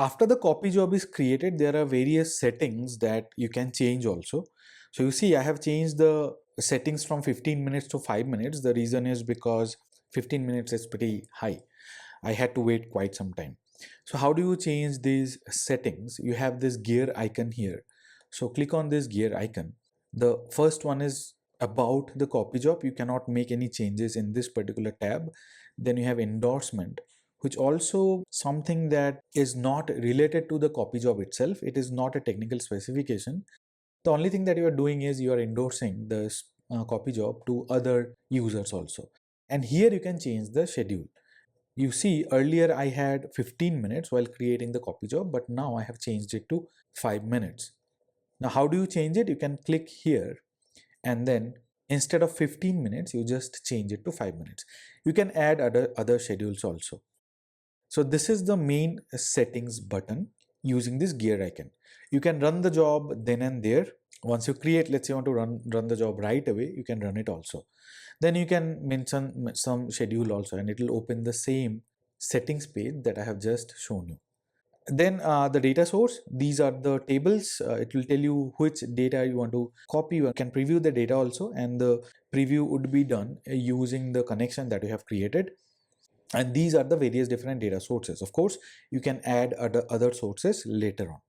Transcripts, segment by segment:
After the copy job is created, there are various settings that you can change also. So you see, I have changed the settings from 15 minutes to 5 minutes. The reason is because 15 minutes is pretty high. I had to wait quite some time. So how do you change these settings? You have this gear icon here. So click on this gear icon. The first one is about the copy job. You cannot make any changes in this particular tab. Then you have endorsement, which also something that is not related to the copy job itself. It is not a technical specification. The only thing that you are doing is you are endorsing this copy job to other users also. And here you can change the schedule. You see, earlier I had 15 minutes while creating the copy job, but now I have changed it to 5 minutes. Now, how do you change it? You can click here, and then instead of 15 minutes, you just change it to 5 minutes. You can add other schedules also. So this is the main settings button using this gear icon. You can run the job then and there. Once you create, let's say you want to run the job right away, you can run it also. Then you can mention some schedule also, and it will open the same settings page that I have just shown you. Then the data source, these are the tables. It will tell you which data you want to copy. You can preview the data also, and the preview would be done using the connection that you have created. And these are the various different data sources. Of course, you can add other sources later on.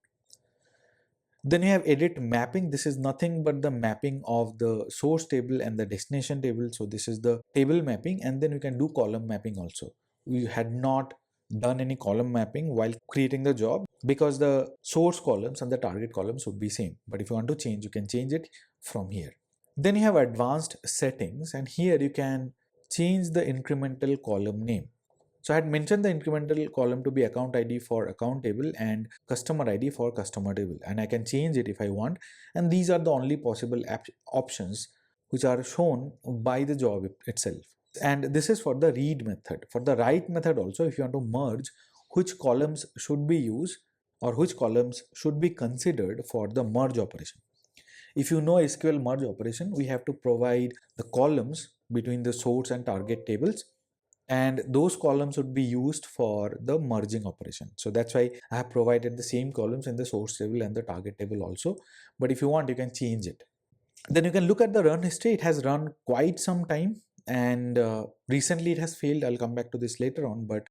Then you have edit mapping. This is nothing but the mapping of the source table and the destination table. So this is the table mapping, and then you can do column mapping also. We had not done any column mapping while creating the job because the source columns and the target columns would be same. But if you want to change, you can change it from here. Then you have advanced settings, and here you can change the incremental column name. So I had mentioned the incremental column to be account ID for account table and customer ID for customer table, and I can change it if I want. And these are the only possible options which are shown by the job itself. And this is for the read method. For the write method also, if you want to merge, which columns should be used or which columns should be considered for the merge operation. If you know SQL merge operation, we have to provide the columns between the source and target tables, and those columns would be used for the merging operation. So that's why I have provided the same columns in the source table and the target table also. But if you want, you can change it. Then you can look at the run history. It has run quite some time, and recently it has failed. I'll come back to this later on, but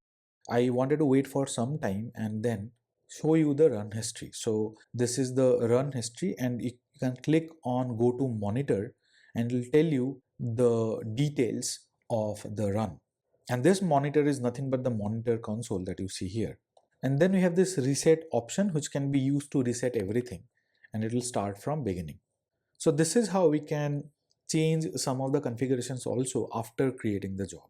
I wanted to wait for some time and then show you the run history. So this is the run history, and you can click on go to monitor, and it will tell you the details of the run. And this monitor is nothing but the monitor console that you see here. And then we have this reset option, which can be used to reset everything, and it will start from beginning. So this is how we can change some of the configurations also after creating the job.